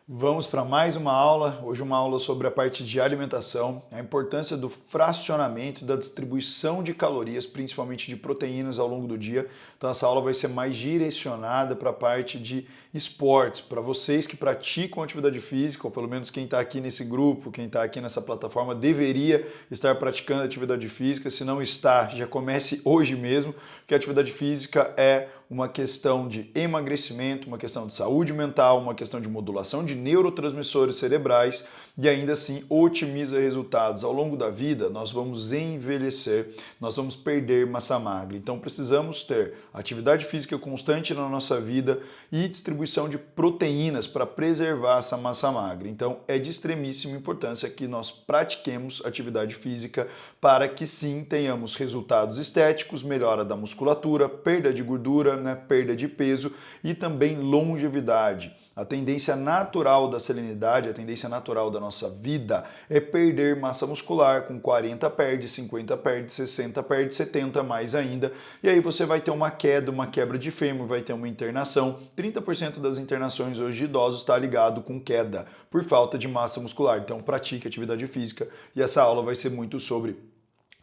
Vamos para mais uma aula, hoje uma aula sobre a parte de alimentação, a importância do fracionamento e da distribuição de calorias, principalmente de proteínas ao longo do dia. Então essa aula vai ser mais direcionada para a parte de esportes, para vocês que praticam atividade física, ou pelo menos quem está aqui nesse grupo, quem está aqui nessa plataforma, deveria estar praticando atividade física. Se não está, já comece hoje mesmo, porque a atividade física é uma questão de emagrecimento, uma questão de saúde mental, uma questão de modulação de neurotransmissores cerebrais e ainda assim otimiza resultados. Ao longo da vida, nós vamos envelhecer, nós vamos perder massa magra. Então precisamos ter atividade física constante na nossa vida e distribuição de proteínas para preservar essa massa magra. Então é de extremíssima importância que nós pratiquemos atividade física para que sim tenhamos resultados estéticos, melhora da musculatura, perda de gordura, perda de peso e também longevidade. A tendência natural da salinidade, a tendência natural da nossa vida é perder massa muscular, com 40 perde, 50 perde, 60 perde, 70 mais ainda, e aí você vai ter uma queda, uma quebra de fêmur, vai ter uma internação. 30% das internações hoje de idosos está ligado com queda por falta de massa muscular. Então pratique atividade física e essa aula vai ser muito sobre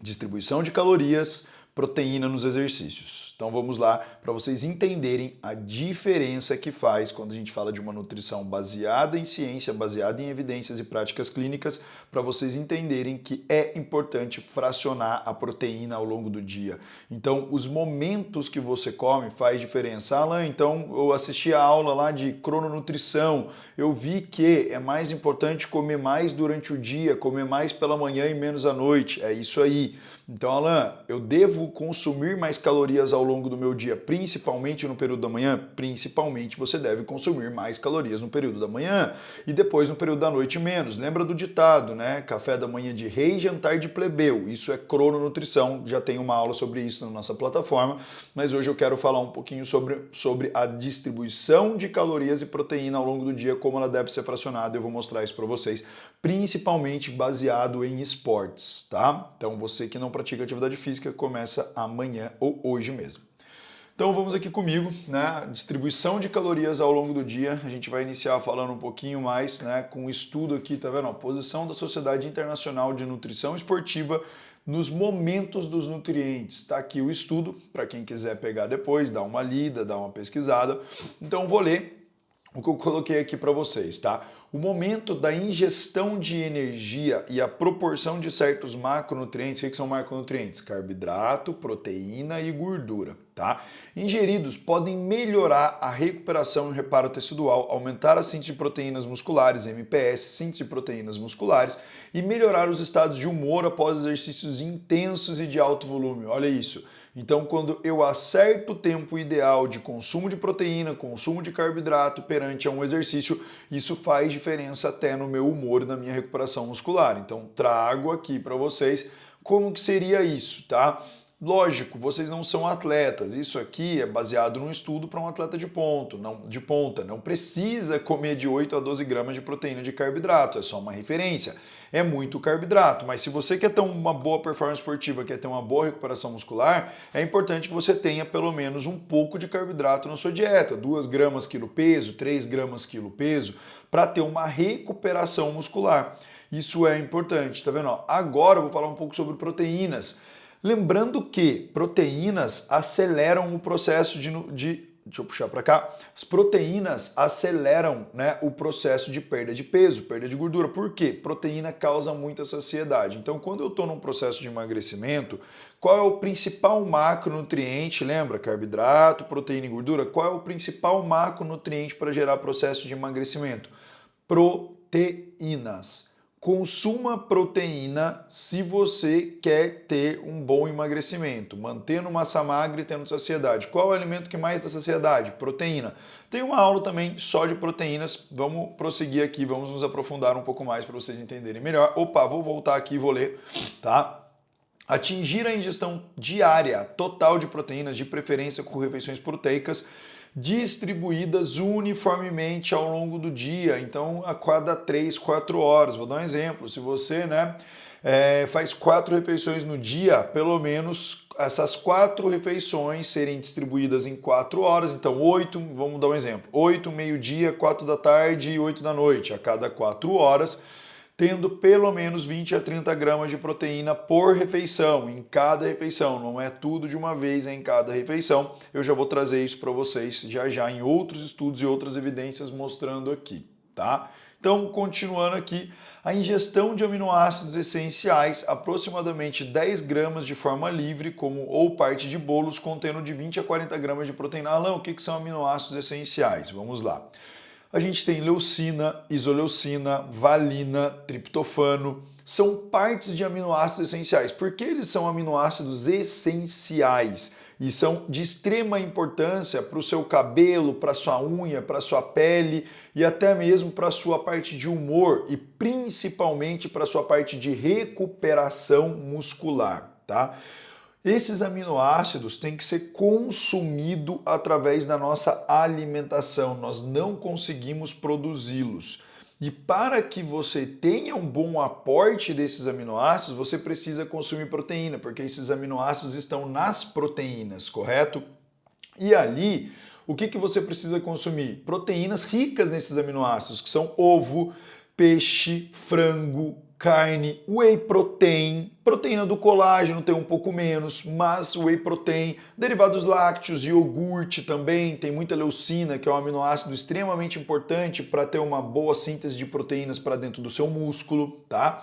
distribuição de calorias, proteína nos exercícios. Então vamos lá para vocês entenderem a diferença que faz quando a gente fala de uma nutrição baseada em ciência, baseada em evidências e práticas clínicas, para vocês entenderem que é importante fracionar a proteína ao longo do dia. Então os momentos que você come faz diferença. Alan, então eu assisti a aula lá de crononutrição, eu vi que é mais importante comer mais durante o dia, comer mais pela manhã e menos à noite. É isso aí. Então, Alan, eu devo consumir mais calorias ao longo do meu dia, principalmente no período da manhã? Principalmente você deve consumir mais calorias no período da manhã e depois no período da noite menos. Lembra do ditado, né? Café da manhã de rei, jantar de plebeu. Isso é crononutrição, já tem uma aula sobre isso na nossa plataforma, mas hoje eu quero falar um pouquinho sobre a distribuição de calorias e proteína ao longo do dia, como ela deve ser fracionada. Eu vou mostrar isso para vocês, principalmente baseado em esportes, tá? Então você que não pratica atividade física, começa amanhã ou hoje mesmo. Então vamos aqui comigo, né? Distribuição de calorias ao longo do dia. A gente vai iniciar falando um pouquinho mais, né? Com um estudo aqui, tá vendo? A posição da Sociedade Internacional de Nutrição Esportiva nos momentos dos nutrientes. Está aqui o estudo, para quem quiser pegar depois, dar uma lida, dar uma pesquisada. Então vou ler o que eu coloquei aqui para vocês, tá? O momento da ingestão de energia e a proporção de certos macronutrientes, o que são macronutrientes? Carboidrato, proteína e gordura, tá? Ingeridos podem melhorar a recuperação e reparo tecidual, aumentar a síntese de proteínas musculares, MPS, síntese de proteínas musculares e melhorar os estados de humor após exercícios intensos e de alto volume. Olha isso. Então, quando eu acerto o tempo ideal de consumo de proteína, consumo de carboidrato perante a um exercício, isso faz diferença até no meu humor e na minha recuperação muscular. Então, trago aqui para vocês como que seria isso, tá? Lógico, vocês não são atletas. Isso aqui é baseado num estudo para um atleta de ponta. Não precisa comer de 8 a 12 gramas de proteína de carboidrato, é só uma referência. É muito carboidrato, mas se você quer ter uma boa performance esportiva, quer ter uma boa recuperação muscular, é importante que você tenha pelo menos um pouco de carboidrato na sua dieta, 2 gramas quilo peso, 3 gramas quilo peso, para ter uma recuperação muscular. Isso é importante, tá vendo? Agora eu vou falar um pouco sobre proteínas. Lembrando que proteínas aceleram o processo deixa eu puxar para cá. As proteínas aceleram, né, o processo de perda de peso, perda de gordura. Por quê? Proteína causa muita saciedade. Então, quando eu estou num processo de emagrecimento, qual é o principal macronutriente? Lembra? Carboidrato, proteína e gordura. Qual é o principal macronutriente para gerar processo de emagrecimento? Proteínas. Consuma proteína se você quer ter um bom emagrecimento, mantendo massa magra e tendo saciedade. Qual é o alimento que mais dá saciedade? Proteína. Tem uma aula também só de proteínas, vamos prosseguir aqui, vamos nos aprofundar um pouco mais para vocês entenderem melhor. Opa, vou voltar aqui e vou ler, tá? Atingir a ingestão diária total de proteínas, de preferência com refeições proteicas, distribuídas uniformemente ao longo do dia, então a cada 3, 4 horas. Vou dar um exemplo, se você faz 4 refeições no dia, pelo menos essas 4 refeições serem distribuídas em 4 horas, então 8, vamos dar um exemplo, 8, meio-dia, 4 da tarde e 8 da noite, a cada 4 horas, tendo pelo menos 20 a 30 gramas de proteína por refeição, em cada refeição, não é tudo de uma vez, é em cada refeição. Eu já vou trazer isso para vocês já já em outros estudos e outras evidências mostrando aqui, tá? Então, continuando aqui, a ingestão de aminoácidos essenciais, aproximadamente 10 gramas de forma livre, como ou parte de bolos, contendo de 20 a 40 gramas de proteína. Alan, o que são aminoácidos essenciais? Vamos lá. A gente tem leucina, isoleucina, valina, triptofano, são partes de aminoácidos essenciais. Por que eles são aminoácidos essenciais? E são de extrema importância para o seu cabelo, para a sua unha, para a sua pele e até mesmo para a sua parte de humor e principalmente para a sua parte de recuperação muscular, tá? Esses aminoácidos têm que ser consumidos através da nossa alimentação, nós não conseguimos produzi-los. E para que você tenha um bom aporte desses aminoácidos, você precisa consumir proteína, porque esses aminoácidos estão nas proteínas, correto? E ali, o que você precisa consumir? Proteínas ricas nesses aminoácidos, que são ovo, peixe, frango, carne, whey protein, proteína do colágeno tem um pouco menos, mas whey protein, derivados lácteos, iogurte também, tem muita leucina, que é um aminoácido extremamente importante para ter uma boa síntese de proteínas para dentro do seu músculo, tá?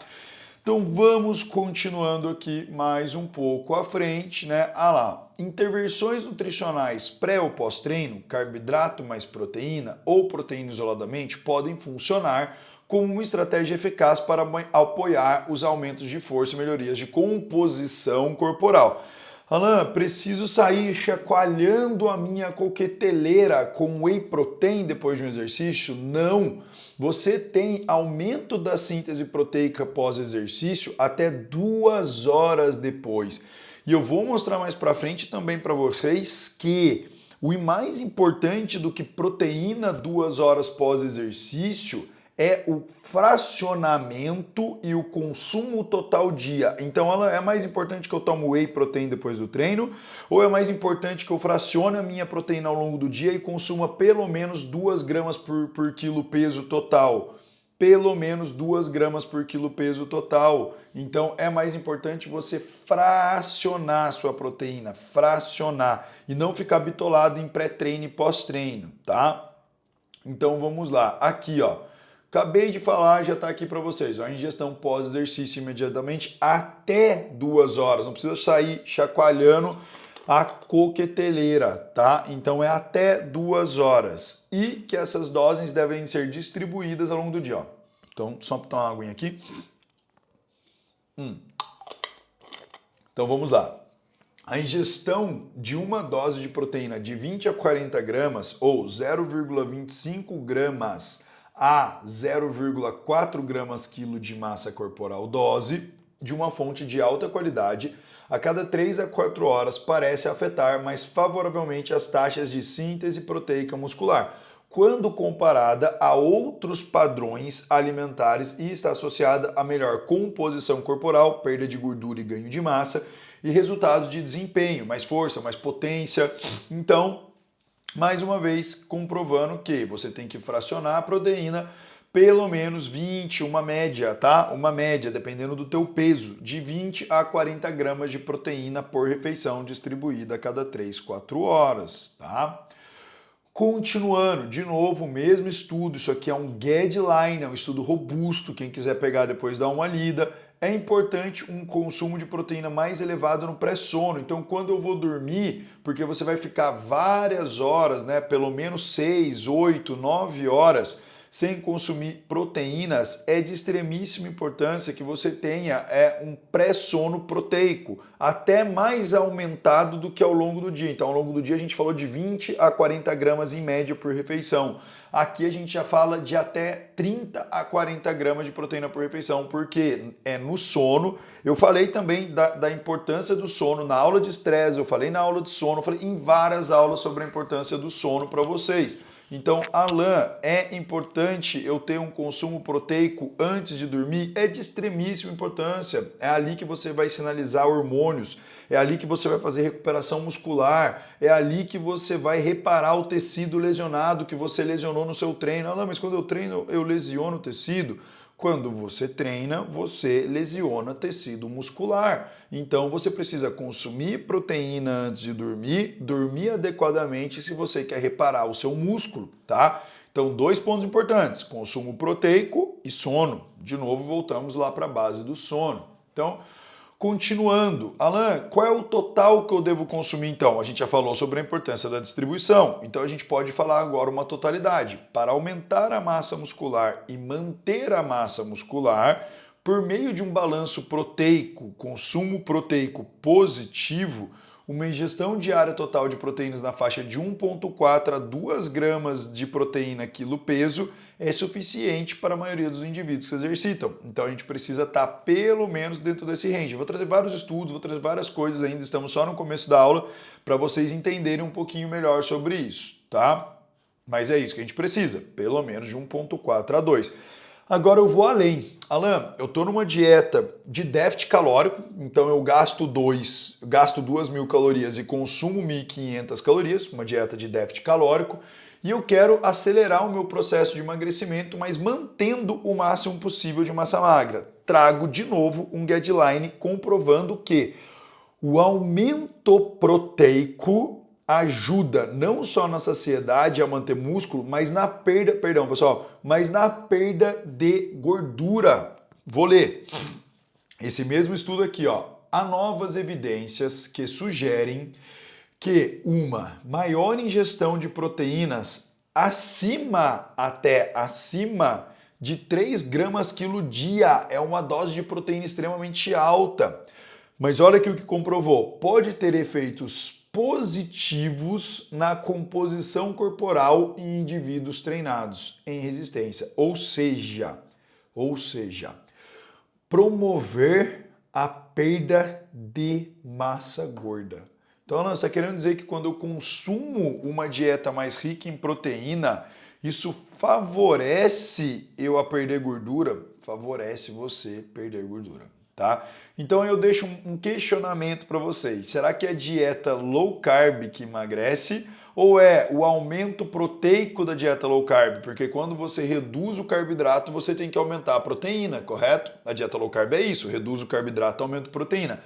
Então vamos continuando aqui mais um pouco à frente, né? Ah lá, intervenções nutricionais pré ou pós-treino, carboidrato mais proteína ou proteína isoladamente podem funcionar como uma estratégia eficaz para apoiar os aumentos de força e melhorias de composição corporal. Alan, preciso sair chacoalhando a minha coqueteleira com whey protein depois de um exercício? Não! Você tem aumento da síntese proteica pós-exercício até 2 horas depois. E eu vou mostrar mais para frente também para vocês que o mais importante do que proteína 2 horas pós-exercício é o fracionamento e o consumo total dia. Então, é mais importante que eu tome whey protein depois do treino ou é mais importante que eu fracione a minha proteína ao longo do dia e consuma pelo menos 2 gramas por quilo peso total? Pelo menos 2 gramas por quilo peso total. Então, é mais importante você fracionar a sua proteína, fracionar e não ficar bitolado em pré-treino e pós-treino, tá? Então, vamos lá. Aqui, ó. Acabei de falar, já está aqui para vocês. A ingestão pós-exercício imediatamente até 2 horas. Não precisa sair chacoalhando a coqueteleira, tá? Então é até 2 horas. E que essas doses devem ser distribuídas ao longo do dia. Ó. Então, só para tomar uma aguinha aqui. Então vamos lá. A ingestão de uma dose de proteína de 20 a 40 gramas ou 0,25 gramas a 0,4 gramas quilo de massa corporal dose de uma fonte de alta qualidade a cada 3 a 4 horas parece afetar mais favoravelmente as taxas de síntese proteica muscular, quando comparada a outros padrões alimentares e está associada a melhor composição corporal, perda de gordura e ganho de massa e resultados de desempenho, mais força, mais potência. Então, mais uma vez, comprovando que você tem que fracionar a proteína pelo menos 20, uma média, tá? Uma média, dependendo do teu peso, de 20 a 40 gramas de proteína por refeição distribuída a cada 3, 4 horas, tá? Continuando, de novo, o mesmo estudo, isso aqui é um guideline, é um estudo robusto, quem quiser pegar depois dá uma lida. É importante um consumo de proteína mais elevado no pré-sono. Então, quando eu vou dormir, porque você vai ficar várias horas, né, pelo menos 6, 8, 9 horas, sem consumir proteínas, é de extremíssima importância que você tenha um pré-sono proteico, até mais aumentado do que ao longo do dia. Então, ao longo do dia a gente falou de 20 a 40 gramas em média por refeição. Aqui a gente já fala de até 30 a 40 gramas de proteína por refeição, porque é no sono. Eu falei também da importância do sono na aula de estresse, eu falei na aula de sono, eu falei em várias aulas sobre a importância do sono para vocês. Então, Alan, é importante eu ter um consumo proteico antes de dormir? É de extremíssima importância. É ali que você vai sinalizar hormônios, é ali que você vai fazer recuperação muscular, é ali que você vai reparar o tecido lesionado que você lesionou no seu treino. Alan, mas quando eu treino eu lesiono o tecido? Quando você treina, você lesiona tecido muscular. Então você precisa consumir proteína antes de dormir, dormir adequadamente se você quer reparar o seu músculo, tá? Então, dois pontos importantes: consumo proteico e sono. De novo, voltamos lá para a base do sono. Então, continuando, Alan, qual é o total que eu devo consumir então? A gente já falou sobre a importância da distribuição, então a gente pode falar agora uma totalidade. Para aumentar a massa muscular e manter a massa muscular, por meio de um balanço proteico, consumo proteico positivo, uma ingestão diária total de proteínas na faixa de 1,4 a 2 gramas de proteína quilo peso é suficiente para a maioria dos indivíduos que se exercitam. Então a gente precisa estar pelo menos dentro desse range. Vou trazer vários estudos, vou trazer várias coisas ainda, estamos só no começo da aula, para vocês entenderem um pouquinho melhor sobre isso, tá? Mas é isso que a gente precisa, pelo menos de 1,4 a 2. Agora eu vou além. Alan, eu estou numa dieta de déficit calórico, então eu gasto 2.000 calorias e consumo 1.500 calorias, uma dieta de déficit calórico, e eu quero acelerar o meu processo de emagrecimento, mas mantendo o máximo possível de massa magra. Trago de novo um guideline comprovando que o aumento proteico ajuda não só na saciedade a manter músculo, mas na perda, perdão, pessoal, mas na perda de gordura. Vou ler. Esse mesmo estudo aqui, ó. Há novas evidências que sugerem que uma maior ingestão de proteínas até acima de 3 gramas quilo dia é uma dose de proteína extremamente alta. Mas olha aqui o que comprovou, pode ter efeitos positivos na composição corporal em indivíduos treinados em resistência, ou seja, promover a perda de massa gorda. Então, Alan, você está querendo dizer que quando eu consumo uma dieta mais rica em proteína, isso favorece eu a perder gordura? Favorece você perder gordura, tá? Então eu deixo um questionamento para vocês. Será que é dieta low carb que emagrece ou é o aumento proteico da dieta low carb? Porque quando você reduz o carboidrato, você tem que aumentar a proteína, correto? A dieta low carb é isso, reduz o carboidrato, aumenta a proteína.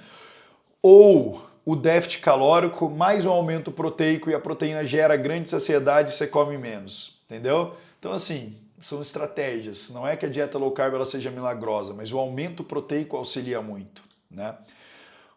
Ou o déficit calórico mais um aumento proteico e a proteína gera grande saciedade e você come menos, entendeu? Então assim, são estratégias. Não é que a dieta low carb ela seja milagrosa, mas o aumento proteico auxilia muito, né?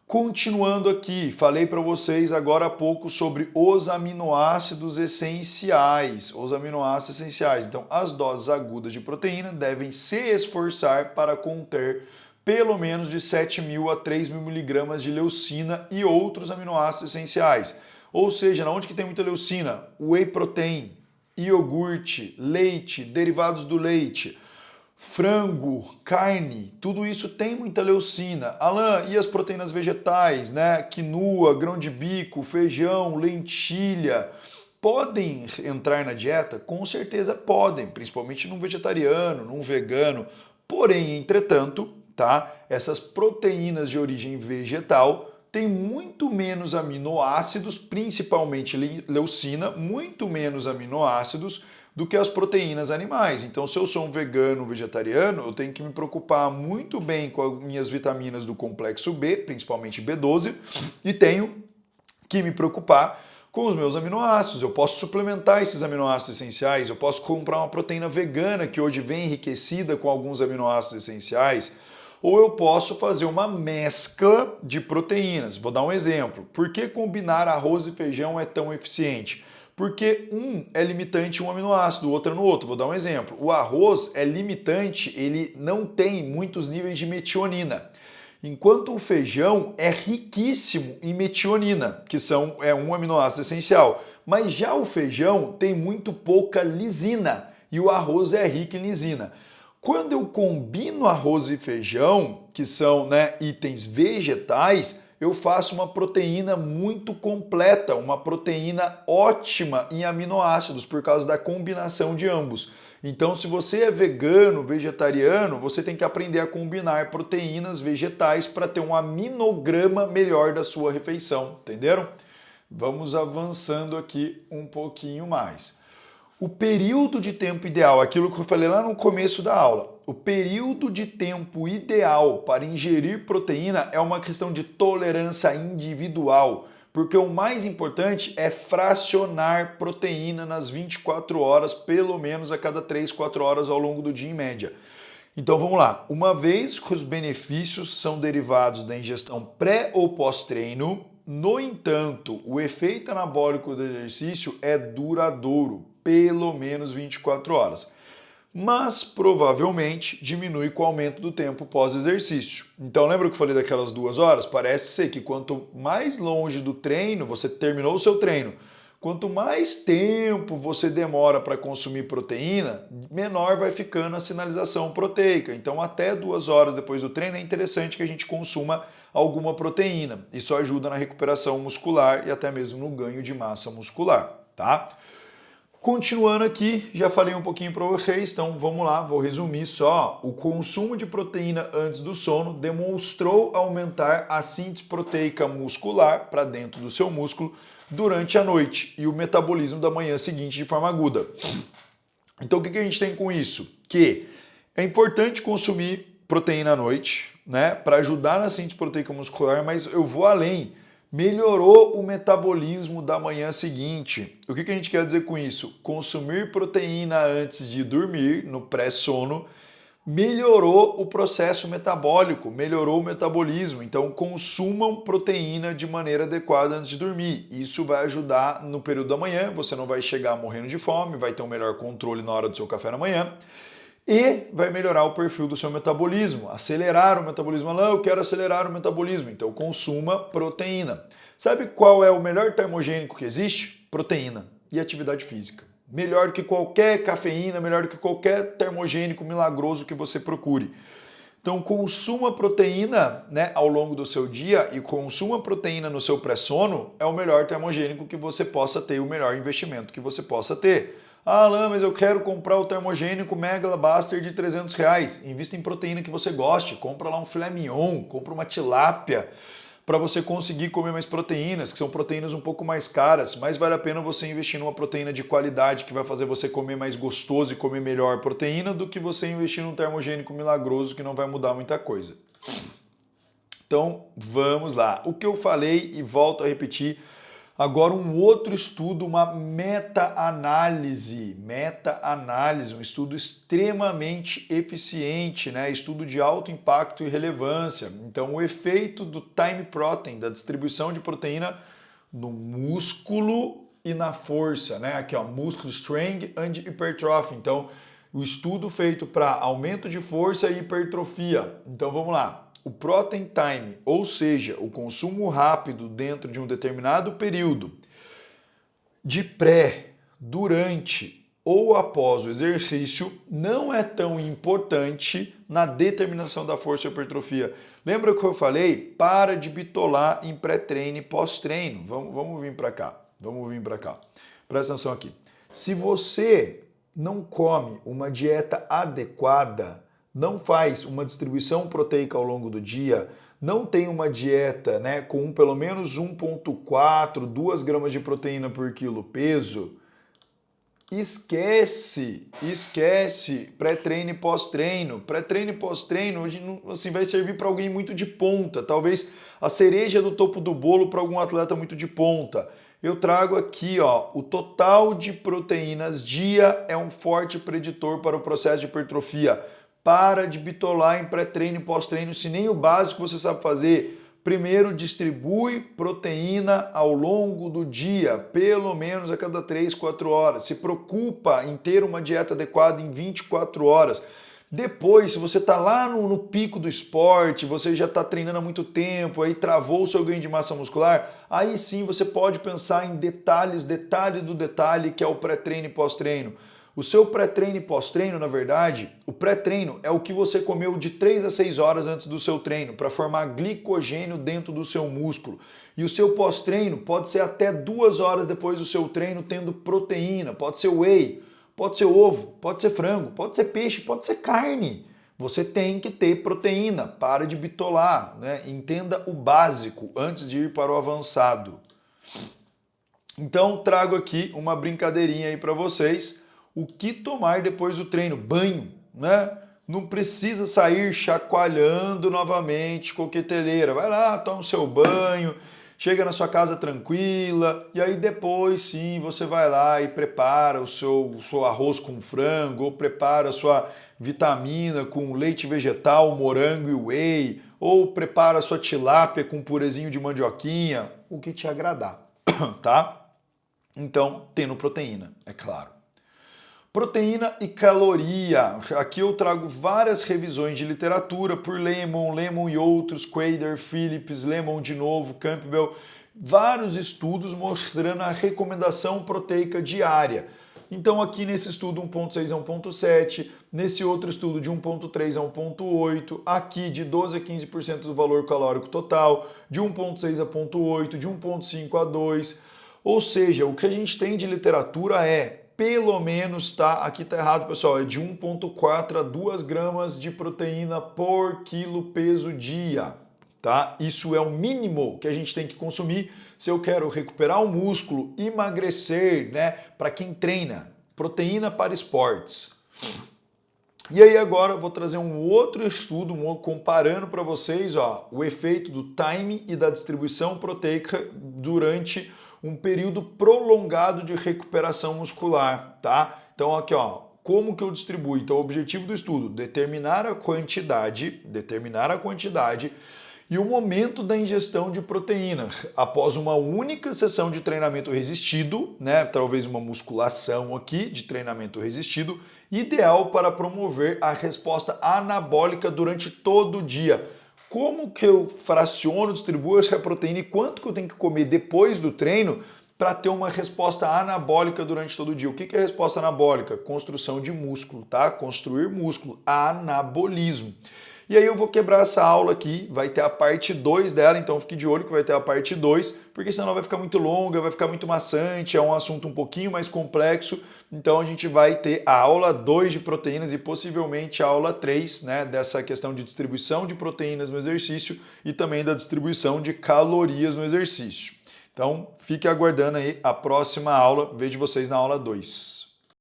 Continuando aqui, falei para vocês agora há pouco sobre os aminoácidos essenciais. Os aminoácidos essenciais. Então, as doses agudas de proteína devem se esforçar para conter pelo menos de 7.000 a 3.000 miligramas de leucina e outros aminoácidos essenciais. Ou seja, onde que tem muita leucina? Whey protein, iogurte, leite, derivados do leite, frango, carne, tudo isso tem muita leucina. Alan, e as proteínas vegetais, né? Quinoa, grão de bico, feijão, lentilha, podem entrar na dieta? Com certeza podem, principalmente num vegetariano, num vegano. Porém, entretanto, tá? Essas proteínas de origem vegetal têm muito menos aminoácidos, principalmente leucina, muito menos aminoácidos do que as proteínas animais. Então, se eu sou um vegano, vegetariano, eu tenho que me preocupar muito bem com as minhas vitaminas do complexo B, principalmente B12, e tenho que me preocupar com os meus aminoácidos. Eu posso suplementar esses aminoácidos essenciais, eu posso comprar uma proteína vegana que hoje vem enriquecida com alguns aminoácidos essenciais, ou eu posso fazer uma mescla de proteínas. Vou dar um exemplo. Por que combinar arroz e feijão é tão eficiente? Porque um é limitante em um aminoácido, o outro é no outro. Vou dar um exemplo. O arroz é limitante, ele não tem muitos níveis de metionina. Enquanto o feijão é riquíssimo em metionina, que é um aminoácido essencial. Mas já o feijão tem muito pouca lisina e o arroz é rico em lisina. Quando eu combino arroz e feijão, que são itens vegetais, eu faço uma proteína muito completa, uma proteína ótima em aminoácidos por causa da combinação de ambos. Então, se você é vegano, vegetariano, você tem que aprender a combinar proteínas vegetais para ter um aminograma melhor da sua refeição, entenderam? Vamos avançando aqui um pouquinho mais. O período de tempo ideal, aquilo que eu falei lá no começo da aula, o período de tempo ideal para ingerir proteína é uma questão de tolerância individual, porque o mais importante é fracionar proteína nas 24 horas, pelo menos a cada 3, 4 horas ao longo do dia em média. Então vamos lá, uma vez que os benefícios são derivados da ingestão pré ou pós-treino, no entanto, o efeito anabólico do exercício é duradouro, pelo menos 24 horas. Mas provavelmente diminui com o aumento do tempo pós-exercício. Então lembra que eu falei daquelas 2 horas? Parece ser que quanto mais longe do treino, você terminou o seu treino, quanto mais tempo você demora para consumir proteína, menor vai ficando a sinalização proteica. Então até 2 horas depois do treino é interessante que a gente consuma alguma proteína. Isso ajuda na recuperação muscular e até mesmo no ganho de massa muscular, tá? Continuando aqui, já falei um pouquinho para vocês, então vamos lá, vou resumir só. O consumo de proteína antes do sono demonstrou aumentar a síntese proteica muscular para dentro do seu músculo durante a noite e o metabolismo da manhã seguinte de forma aguda. Então o que a gente tem com isso? Que é importante consumir proteína à noite, né, para ajudar na síntese proteica muscular, mas eu vou além. Melhorou o metabolismo da manhã seguinte. O que a gente quer dizer com isso? Consumir proteína antes de dormir, no pré-sono, melhorou o processo metabólico, melhorou o metabolismo. Então, consumam proteína de maneira adequada antes de dormir. Isso vai ajudar no período da manhã, você não vai chegar morrendo de fome, vai ter um melhor controle na hora do seu café da manhã. E vai melhorar o perfil do seu metabolismo, acelerar o metabolismo. Não, eu quero acelerar o metabolismo, então consuma proteína. Sabe qual é o melhor termogênico que existe? Proteína e atividade física. Melhor que qualquer cafeína, melhor que qualquer termogênico milagroso que você procure. Então consuma proteína, né, ao longo do seu dia e consuma proteína no seu pré-sono é o melhor termogênico que você possa ter, o melhor investimento que você possa ter. Ah, Alan, mas eu quero comprar o termogênico Megalabuster de R$300. Invista em proteína que você goste. Compra lá um filé mignon, compra uma tilápia para você conseguir comer mais proteínas, que são proteínas um pouco mais caras, mas vale a pena você investir numa proteína de qualidade que vai fazer você comer mais gostoso e comer melhor proteína do que você investir num termogênico milagroso que não vai mudar muita coisa. Então, vamos lá. O que eu falei e volto a repetir, agora um outro estudo, uma meta-análise, um estudo extremamente eficiente, né? Estudo de alto impacto e relevância. Então, o efeito do time protein, da distribuição de proteína no músculo e na força, né? Aqui, ó, músculo strength and hypertrophy. Então, o estudo feito para aumento de força e hipertrofia. Então, vamos lá. O protein time, ou seja, o consumo rápido dentro de um determinado período de pré, durante ou após o exercício não é tão importante na determinação da força e hipertrofia. Lembra que eu falei? Para de bitolar em pré-treino e pós-treino. Vamos vir para cá. Presta atenção aqui. Se você não come uma dieta adequada, não faz uma distribuição proteica ao longo do dia, não tem uma dieta, né, com pelo menos 1,4, 2 gramas de proteína por quilo peso, esquece pré-treino e pós-treino. Pré-treino e pós-treino hoje assim, vai servir para alguém muito de ponta, talvez a cereja do topo do bolo para algum atleta muito de ponta. Eu trago aqui, ó, o total de proteínas dia é um forte preditor para o processo de hipertrofia. Para de bitolar em pré-treino e pós-treino, se nem o básico você sabe fazer. Primeiro, distribui proteína ao longo do dia, pelo menos a cada 3, 4 horas. Se preocupa em ter uma dieta adequada em 24 horas. Depois, se você está lá no pico do esporte, você já está treinando há muito tempo, aí travou o seu ganho de massa muscular, aí sim você pode pensar em detalhe do detalhe, que é o pré-treino e pós-treino. O seu pré-treino e pós-treino, na verdade, o pré-treino é o que você comeu de 3 a 6 horas antes do seu treino para formar glicogênio dentro do seu músculo. E o seu pós-treino pode ser até 2 horas depois do seu treino tendo proteína, pode ser whey, pode ser ovo, pode ser frango, pode ser peixe, pode ser carne. Você tem que ter proteína, para de bitolar, né? Entenda o básico antes de ir para o avançado. Então trago aqui uma brincadeirinha aí para vocês. O que tomar depois do treino? Banho, né? Não precisa sair chacoalhando novamente coqueteleira. Vai lá, toma o seu banho, chega na sua casa tranquila e aí depois sim você vai lá e prepara o seu arroz com frango ou prepara a sua vitamina com leite vegetal, morango e whey ou prepara a sua tilápia com purezinho de mandioquinha, o que te agradar, tá? Então, tendo proteína, é claro. Proteína e caloria. Aqui eu trago várias revisões de literatura por Lemon e outros, Quader, Phillips, Lemon de novo, Campbell, vários estudos mostrando a recomendação proteica diária. Então aqui nesse estudo 1.6 a 1.7, nesse outro estudo de 1.3 a 1.8, aqui de 12 a 15% do valor calórico total, de 1.6 a 0.8, de 1.5 a 2. Ou seja, o que a gente tem de literatura é pelo menos, tá? Aqui tá errado, pessoal, é de 1.4 a 2 gramas de proteína por quilo peso dia, tá? Isso é o mínimo que a gente tem que consumir se eu quero recuperar o músculo, emagrecer, né? Para quem treina, proteína para esportes. E aí agora eu vou trazer um outro estudo comparando para vocês, ó, o efeito do time e da distribuição proteica durante um período prolongado de recuperação muscular, tá? Então aqui, ó, como que eu distribuo? Então o objetivo do estudo, determinar a quantidade e o momento da ingestão de proteína após uma única sessão de treinamento resistido, né? Talvez uma musculação aqui de treinamento resistido, ideal para promover a resposta anabólica durante todo o dia. Como que eu fraciono, distribuo essa proteína e quanto que eu tenho que comer depois do treino para ter uma resposta anabólica durante todo o dia? O que é resposta anabólica? Construção de músculo, tá? Construir músculo, anabolismo. E aí eu vou quebrar essa aula aqui, vai ter a parte 2 dela, então fique de olho que vai ter a parte 2, porque senão vai ficar muito longa, vai ficar muito maçante, é um assunto um pouquinho mais complexo, então a gente vai ter a aula 2 de proteínas e possivelmente a aula 3, né, dessa questão de distribuição de proteínas no exercício e também da distribuição de calorias no exercício. Então fique aguardando aí a próxima aula, vejo vocês na aula 2.